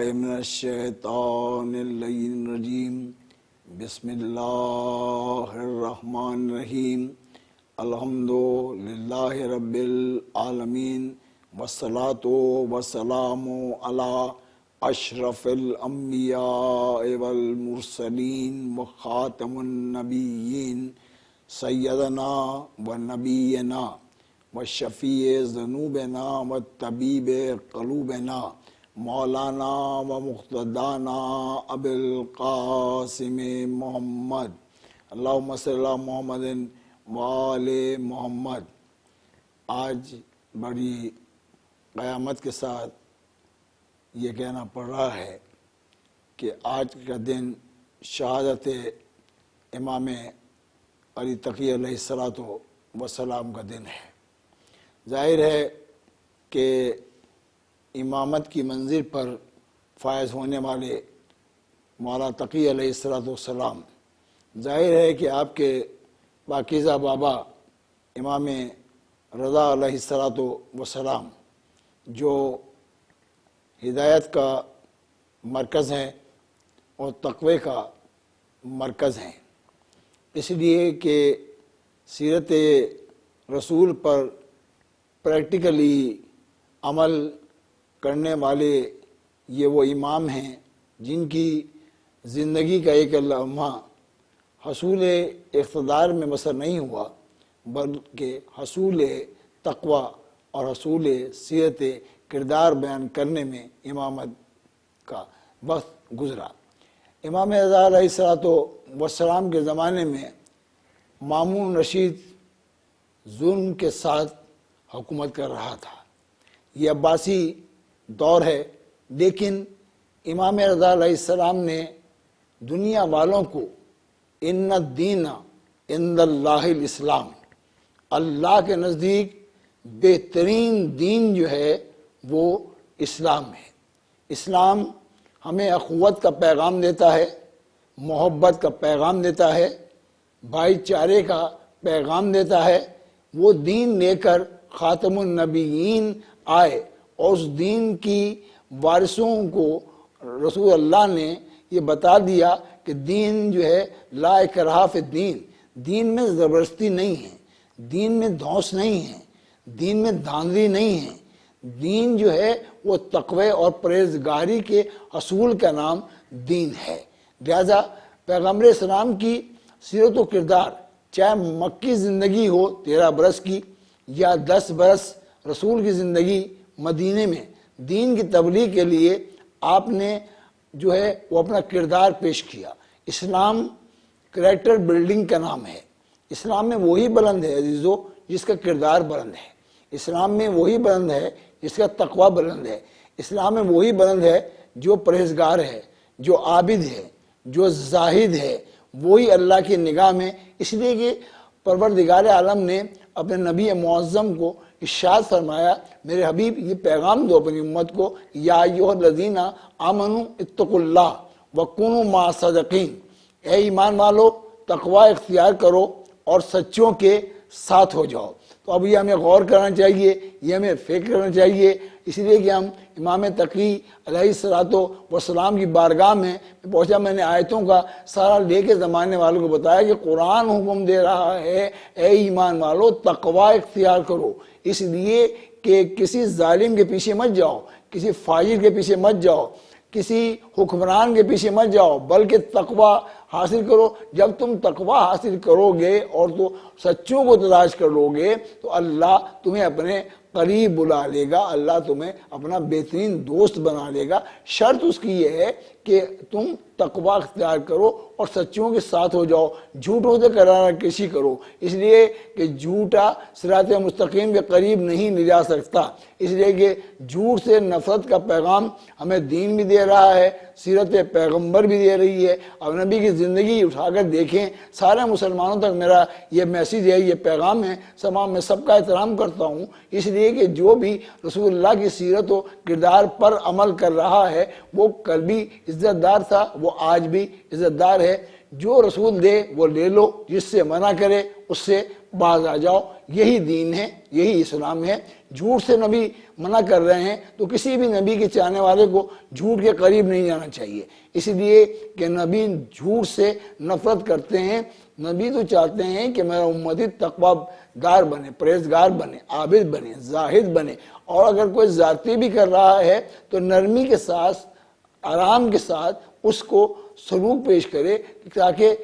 باللہ من الشیطان اللعین الرجیم بسم اللہ الرحمن الرحیم الحمد للہ رب العالمین والصلاة والسلام علی اشرف الانبیاء والمرسلین وخاتم النبیین سیدنا و نبینا وشفیع ذنوبنا وطبیب قلوبنا مولانا و مقتدانا ابی القاسم محمد اللہم صلی اللہ محمد وآل محمد۔ آج بڑی قیامت کے ساتھ یہ کہنا پڑ رہا ہے کہ آج کا دن شہادت امام علی تقی علیہ السلام کا دن ہے۔ ظاہر ہے کہ امامت کی منزل پر فائز ہونے والے مولا تقی علیہ السلام، ظاہر ہے کہ آپ کے پاکیزہ بابا امام رضا علیہ السلام جو ہدایت کا مرکز ہیں اور تقوی کا مرکز ہیں، اس لیے کہ سیرت رسول پر پریکٹیکلی عمل کرنے والے یہ وہ امام ہیں جن کی زندگی کا ایک لمحہ حصول اقتدار میں بسر نہیں ہوا، بلکہ حصول تقوی اور حصول سیرت کردار بیان کرنے میں امامت کا وقت گزرا۔ امام رضا علیہ السلام کے زمانے میں مامون رشید ظلم کے ساتھ حکومت کر رہا تھا۔ یہ عباسی دور ہے، لیکن امام رضا علیہ السلام نے دنیا والوں کو ان الدین عند اللہ الاسلام، اللہ کے نزدیک بہترین دین جو ہے وہ اسلام ہے۔ اسلام ہمیں اخوت کا پیغام دیتا ہے، محبت کا پیغام دیتا ہے، بھائی چارے کا پیغام دیتا ہے۔ وہ دین لے کر خاتم النبیین آئے اور اس دین کی وارثوں کو رسول اللہ نے یہ بتا دیا کہ دین جو ہے لا اکراہ فی الدین، دین میں زبردستی نہیں ہے، دین میں دھونس نہیں ہے، دین میں دھاندلی نہیں ہے، دین جو ہے وہ تقوی اور پرہیزگاری کے حصول کا نام دین ہے۔ لہذا پیغمبر اسلام کی سیرت و کردار، چاہے مکی زندگی ہو 13 برس کی یا 10 برس رسول کی زندگی مدینے میں دین کی تبلیغ کے لیے آپ نے جو ہے وہ اپنا کردار پیش کیا۔ اسلام کریکٹر بلڈنگ کا نام ہے۔ اسلام میں وہی بلند ہے عزیزو جس کا کردار بلند ہے، اسلام میں وہی بلند ہے جس کا تقوی بلند ہے، اسلام میں وہی بلند ہے جو پرہیزگار ہے، جو عابد ہے، جو زاہد ہے، وہی اللہ کی نگاہ میں۔ اس لیے کہ پروردگار عالم نے اپنے نبی معظم کو ارشاد فرمایا، میرے حبیب یہ پیغام دو اپنی امت کو، یا ایھا الذین آمنوا اتقوا اللہ وکونوا مع الصادقین، اے ایمان والو تقوی اختیار کرو اور سچوں کے ساتھ ہو جاؤ۔ تو اب یہ ہمیں غور کرنا چاہیے، یہ ہمیں فکر کرنا چاہیے، اس لیے کہ ہم امام تقی علیہ السلام کی بارگاہ میں پہنچا۔ میں نے آیتوں کا سارا لے کے زمانے والوں کو بتایا کہ قرآن حکم دے رہا ہے اے ایمان والو تقوی اختیار کرو، اس لیے کہ کسی ظالم کے پیچھے مت جاؤ، کسی فاجر کے پیچھے مت جاؤ، کسی حکمران کے پیچھے مت جاؤ، بلکہ تقوی حاصل کرو۔ جب تم تقوی حاصل کرو گے اور تو سچوں کو تلاش کرو گے تو اللہ تمہیں اپنے قریب بلا لے گا، اللہ تمہیں اپنا بہترین دوست بنا لے گا۔ شرط اس کی یہ ہے کہ تم تقوی اختیار کرو اور سچوں کے ساتھ ہو جاؤ، جھوٹوں سے کرارہ کشی کرو، اس لیے کہ جھوٹا صراط مستقیم کے قریب نہیں لے جا سکتا۔ اس لیے کہ جھوٹ سے نفرت کا پیغام ہمیں دین بھی دے رہا ہے، سیرت پیغمبر بھی دے رہی ہے۔ اب نبی کی زندگی اٹھا کر دیکھیں، سارے مسلمانوں تک میرا یہ میسیج ہے، یہ پیغام ہے۔ میں سب کا احترام کرتا ہوں، اس لیے لیے کہ جو بھی رسول اللہ کی سیرت و کردار پر عمل کر رہا ہے وہ کل بھی عزت دار تھا، وہ آج بھی عزت دار ہے۔ جو رسول دے وہ لے لو، جس سے منع کرے اس سے باز آ جاؤ، یہی دین ہے، یہی اسلام ہے۔ جھوٹ سے نبی منع کر رہے ہیں تو کسی بھی نبی کے چاہنے والے کو جھوٹ کے قریب نہیں جانا چاہیے، اس لیے کہ نبی جھوٹ سے نفرت کرتے ہیں۔ نبی تو چاہتے ہیں کہ میرا امتی تقویٰ دار بنے، پرہیزگار بنے، عابد بنے، زاہد بنے، اور اگر کوئی زیادتی بھی کر رہا ہے تو نرمی کے ساتھ، آرام کے ساتھ اس کو سلوک پیش کرے تاکہ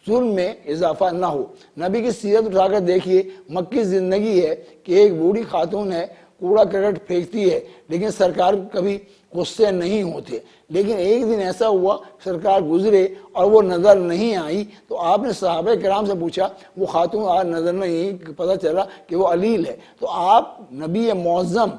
ظلم میں اضافہ نہ ہو۔ نبی کی سیرت اٹھا کر دیکھیے، مکی زندگی ہے کہ ایک بوڑھی خاتون ہے، کوڑا کرکٹ پھینکتی ہے، لیکن سرکار کبھی غصے نہیں ہوتے۔ لیکن ایک دن ایسا ہوا سرکار گزرے اور وہ نظر نہیں آئی تو آپ نے صحابہ کرام سے پوچھا، وہ خاتون آج نظر نہیں، پتہ چلا کہ وہ علیل ہے۔ تو آپ نبی معظم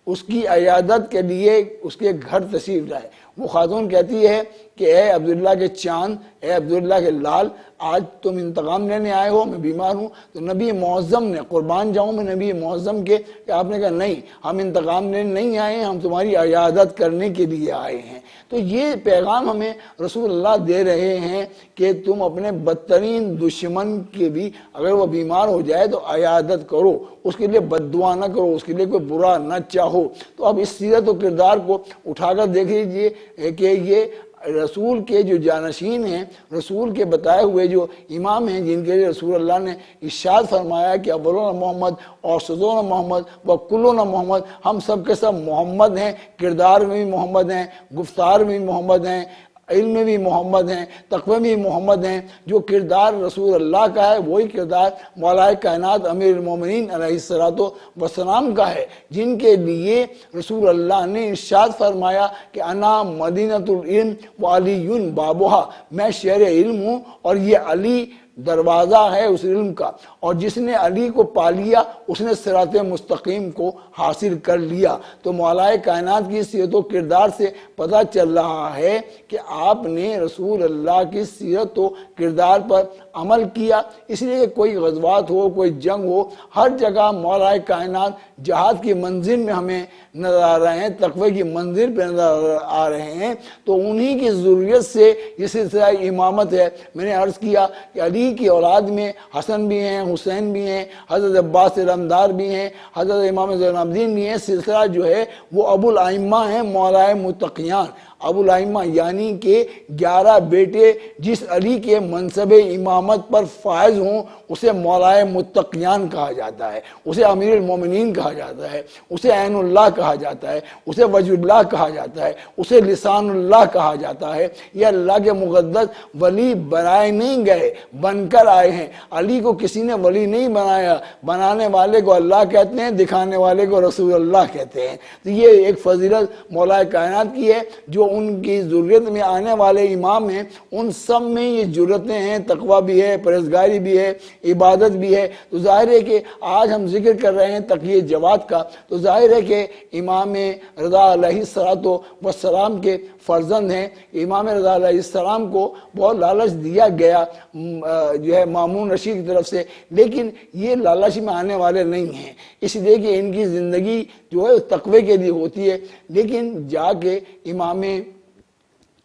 اس کی عیادت کے لیے اس کے گھر تشریف لائے۔ وہ خاتون کہتی ہے کہ اے عبداللہ کے چاند، اے عبداللہ کے لال، آج تم انتقام لینے آئے ہو، میں بیمار ہوں۔ تو نبی معظم نے، قربان جاؤں میں نبی معظم کے، کہ آپ نے کہا نہیں، ہم انتقام لینے نہیں آئے ہیں، ہم تمہاری عیادت کرنے کے لیے آئے ہیں۔ تو یہ پیغام ہمیں رسول اللہ دے رہے ہیں کہ تم اپنے بدترین دشمن کے بھی اگر وہ بیمار ہو جائے تو عیادت کرو، اس کے لیے بد دعا نہ کرو، اس کے لیے کوئی برا نہ چاہو۔ تو اب اس سیرت و کردار کو اٹھا کر دیکھ لیجیے کہ یہ رسول کے جو جانشین ہیں، رسول کے بتائے ہوئے جو امام ہیں، جن کے لیے رسول اللہ نے ارشاد فرمایا کہ اولون محمد اور سزون محمد و کلون محمد، ہم سب کے سب محمد ہیں، کردار میں بھی محمد ہیں، گفتار میں بھی محمد ہیں، علم میں بھی محمد ہیں، تقوی میں بھی محمد ہیں۔ جو کردار رسول اللہ کا ہے وہی کردار مولا کائنات امیر المومنین علیہ الصلوۃ والسلام کا ہے، جن کے لیے رسول اللہ نے ارشاد فرمایا کہ انا مدینۃ العلم وعلی بابھا، میں شہر علم ہوں اور یہ علی دروازہ ہے اس علم کا، اور جس نے علی کو پا لیا اس نے صراط مستقیم کو حاصل کر لیا۔ تو مولا کائنات کی سیرت و کردار سے پتہ چل رہا ہے کہ آپ نے رسول اللہ کی سیرت و کردار پر عمل کیا، اس لیے کوئی غزوات ہو، کوئی جنگ ہو، ہر جگہ مولا کائنات جہاد کی منزل میں ہمیں نظر آ رہے ہیں، تقوی کی منزل پہ نظر آ رہے ہیں۔ تو انہی کی ضروریت سے یہ سلسلہ امامت ہے۔ میں نے عرض کیا کہ علی کی اولاد میں حسن بھی ہیں، حسین بھی ہیں، حضرت عباس علمدار بھی ہیں، حضرت امام زین العابدین بھی ہیں۔ سلسلہ جو ہے وہ ابو الائمہ ہیں، مولا متقیان، ابو الائمہ، یعنی کہ 11 بیٹے جس علی کے منصب امامت پر فائز ہوں اسے مولا متقیان کہا جاتا ہے، اسے امیر المومنین کہا جاتا ہے، اسے عین اللہ کہا جاتا ہے، اسے وجہ اللہ کہا جاتا ہے، اسے لسان اللہ کہا جاتا ہے۔ یہ اللہ کے مقدس ولی بنائے نہیں گئے، بن کر آئے ہیں۔ علی کو کسی نے ولی نہیں بنایا، بنانے والے کو اللہ کہتے ہیں، دکھانے والے کو رسول اللہ کہتے ہیں۔ تو یہ ایک فضیلت مولا کائنات کی ہے۔ جو ان کی ضرورت میں آنے والے امام ہیں ان سب میں یہ ضرورتیں ہیں، تقوی بھی ہے، پرہیزگاری بھی ہے، عبادت بھی ہے۔ تو ظاہر ہے کہ آج ہم ذکر کر رہے ہیں تقی جواد کا، تو ظاہر ہے کہ امام رضا علیہ الصلوۃ والسلام کے فرزند ہیں۔ امام رضا علیہ السلام کو بہت لالچ دیا گیا جو ہے مامون رشید کی طرف سے، لیکن یہ لالچ میں آنے والے نہیں ہیں، اس لیے کہ ان کی زندگی جو ہے تقوی کے لیے ہوتی ہے۔ لیکن جا کے امام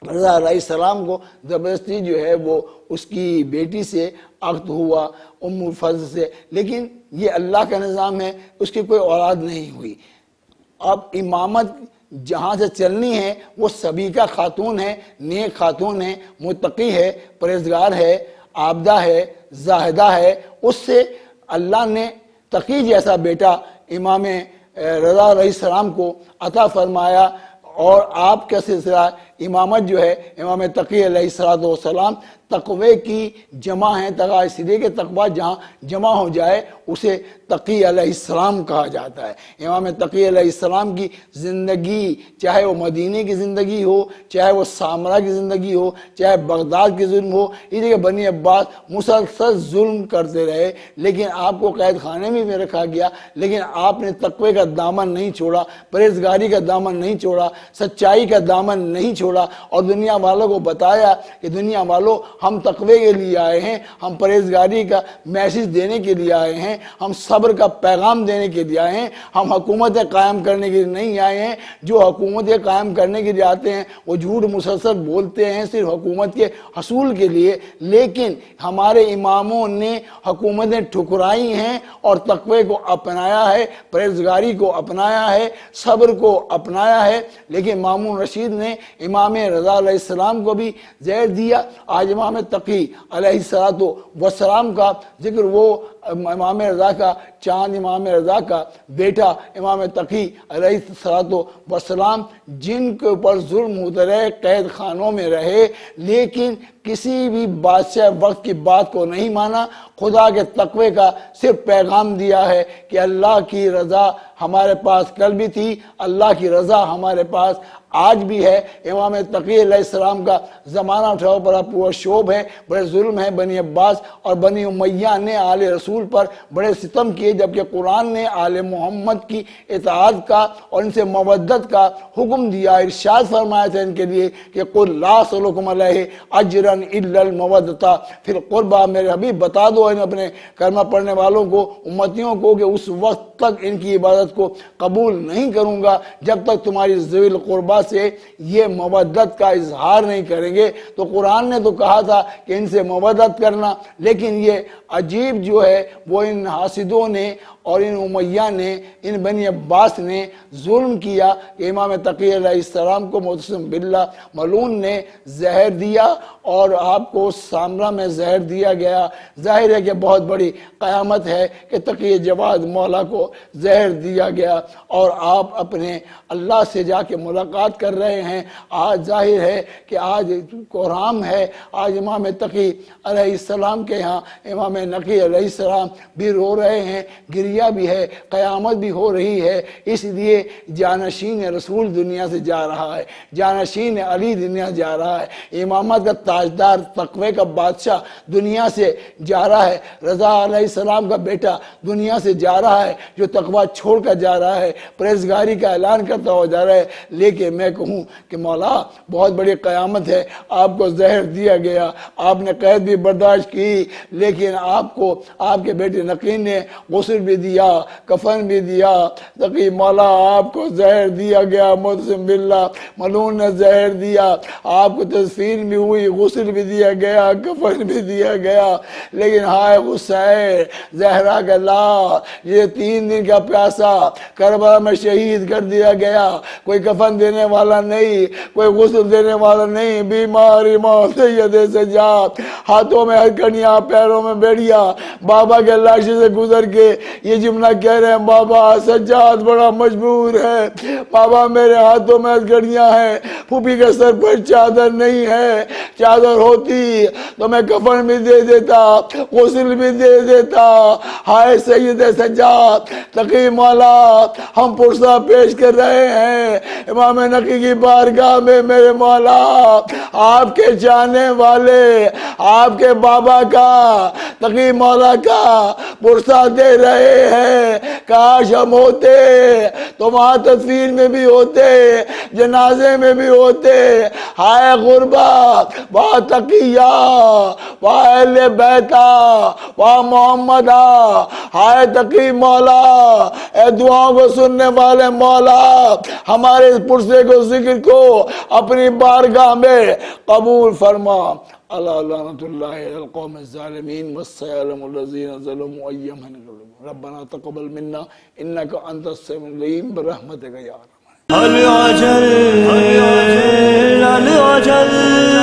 رضا علیہ السلام کو زبردستی جو ہے وہ اس کی بیٹی سے عقد ہوا، ام الفضل سے، لیکن یہ اللہ کا نظام ہے، اس کی کوئی اولاد نہیں ہوئی۔ اب امامت جہاں سے چلنی ہے وہ سبیکہ خاتون ہے، نیک خاتون ہے، متقی ہے، پرہیزگار ہے، عابدہ ہے، زاہدہ ہے۔ اس سے اللہ نے تقی جیسا بیٹا امام رضا علیہ السلام کو عطا فرمایا، اور آپ کا سلسلہ امامت جو ہے امام تقی علیہ السلام تقوی کی جمع ہے۔ تقوی اس لیے کہ تقوی جہاں جمع ہو جائے اسے تقی علیہ السلام کہا جاتا ہے۔ امام تقی علیہ السلام کی زندگی، چاہے وہ مدینے کی زندگی ہو، چاہے وہ سامرا کی زندگی ہو، چاہے بغداد کی ظلم ہو، اس لیے کہ بنی عباس مسلسل ظلم کرتے رہے، لیکن آپ کو قید خانے میں رکھا گیا، لیکن آپ نے تقوی کا دامن نہیں چھوڑا، پرہیزگاری کا دامن نہیں چھوڑا، سچائی کا دامن نہیں چھوڑا، اور دنیا والوں کو بتایا کہ دنیا والوں ہم تقوی کے لیے آئے ہیں، ہم پرہیزگاری کا میسیج دینے کے لیے آئے ہیں، ہم صبر کا پیغام دینے کے لیے آئے ہیں، ہم حکومتیں قائم کرنے کے لیے نہیں آئے ہیں۔ جو حکومتیں قائم کرنے کے لیے آتے ہیں وہ جھوٹ مسلسل بولتے ہیں صرف حکومت کے حصول کے لیے، لیکن ہمارے اماموں نے حکومتیں ٹھکرائی ہیں اور تقوی کو اپنایا ہے، پرہیزگاری کو اپنایا ہے، صبر کو اپنایا ہے۔ لیکن مامون رشید نے امام رضا علیہ السلام کو بھی زہر دیا۔ آج امام تقی علیہ السلام کا ذکر، وہ امام رضا کا چاند، امام رضا کا بیٹا امام تقی علیہ السلام، جن کے اوپر ظلم ہوتے رہے، قید خانوں میں رہے، لیکن کسی بھی بادشاہ وقت کی بات کو نہیں مانا، خدا کے تقوی کا صرف پیغام دیا ہے کہ اللہ کی رضا ہمارے پاس کل بھی تھی، اللہ کی رضا ہمارے پاس آج بھی ہے۔ امام تقی علیہ السلام کا زمانہ اٹھاؤ بڑا پورا شوب ہے، بڑے ظلم ہے۔ بنی عباس اور بنی امیہ نے آل رسول پر بڑے ستم کیے، جبکہ قرآن نے آل محمد کی اطاعت کا اور ان سے مودت کا حکم دیا۔ ارشاد فرمایا تھا ان کے لیے کہ قل لا اسألکم علیہ اجرا الا المودۃ فی القربى، میرے حبیب بتا دو ان اپنے کلمہ پڑھنے والوں کو، امتیوں کو، کہ اس وقت تک ان کی عبادت کو قبول نہیں کروں گا جب تک تمہاری ذوی القربہ سے یہ مودت کا اظہار نہیں کریں گے۔ تو قرآن نے تو کہا تھا کہ ان سے مودت کرنا، لیکن یہ عجیب جو ہے وہ ان حاسدوں نے اور ان امیہ نے، ان بنی عباس نے ظلم کیا کہ امام تقی علیہ السلام کو معتصم باللہ ملعون نے زہر دیا اور آپ کو سامرہ میں زہر دیا گیا۔ ظاہر ہے کہ بہت بڑی قیامت ہے کہ تقی جواد مولا کو زہر دیا گیا اور آپ اپنے اللہ سے جا کے ملاقات کر رہے ہیں۔ آج ظاہر ہے کہ آج کوہرام ہے، آج امام تقی علیہ السلام کے ہاں امام نقی علیہ السلام بھی رو رہے ہیں، گریہ بھی ہے، قیامت بھی ہو رہی ہے۔ اس لیے جانشین رسول دنیا سے جا رہا ہے، جانشین علی دنیا جا رہا ہے، امامت کا تاجدار، تقوی کا بادشاہ دنیا سے جا رہا ہے، رضا علیہ السلام کا بیٹا دنیا سے جا رہا ہے، جو تقوی چھوڑ کر جا رہا ہے، پرہیزگاری کا اعلان کرتا ہوا جا رہا ہے۔ لیکن میں کہوں کہ مولا بہت بڑی قیامت ہے، آپ کو زہر دیا گیا، آپ نے قید بھی برداشت کی، لیکن آپ کو آپ کے بیٹے نقی نے غسل بھی دیا، کفن بھی دیا۔ تقی مولا آپ کو زہر دیا گیا، معتصم باللہ ملعون نے زہر دیا، آپ کو تدفین بھی ہوئی، غسل بھی دیا گیا، کفن بھی دیا گیا، لیکن ہائے غصہ ہے زہرا کا لا، یہ 3 دن کا پیاسا کربلا میں شہید کر دیا گیا، کوئی کفن دینے والا نہیں، کوئی غسل دینے والا نہیں، بیمار امام سید سجاد، ہاتھوں میں ہتھکڑیاں، پیروں میں بیڑیاں، بابا کے لاشے سے گزر کے یہ جملہ کہہ رہے ہیں، بابا سجاد بڑا مجبور ہے، بابا میرے ہاتھوں میں ہتھکڑیاں ہیں، پھوپھی کے سر پر چادر نہیں ہے، چادر ہوتی تو میں کفن بھی دے دیتا، غسل بھی دے دیتا۔ ہائے سید سجاد، تقی مولا ہم پرسہ پیش کر رہے ہیں امام نقی کی بارگاہ میں، میرے مولا آپ کے جانے والے، آپ کے بابا کا، تقی مولا کا پرسہ دے رہے ہیں۔ کاش ہم ہوتے تو وہاں تدفین میں بھی ہوتے، جنازے میں بھی ہوتے۔ ہائے غربت، واہ تقیہ، واہ اہل بیتہ، واہ محمدہ، ہائے تقی مولا، اے دعاؤں کو سننے والے مولا، ہمارے اس پرسے کو، ذکر کو اپنی بارگاہ میں قبول فرما۔ اللہ لعنت اللہ علی القوم الظالمین والسیالم الذین ظلموا ایما انقلبوا ربنا تقبل منا انک انت السمیع العلیم برحمتک یا ارحم العجل العجل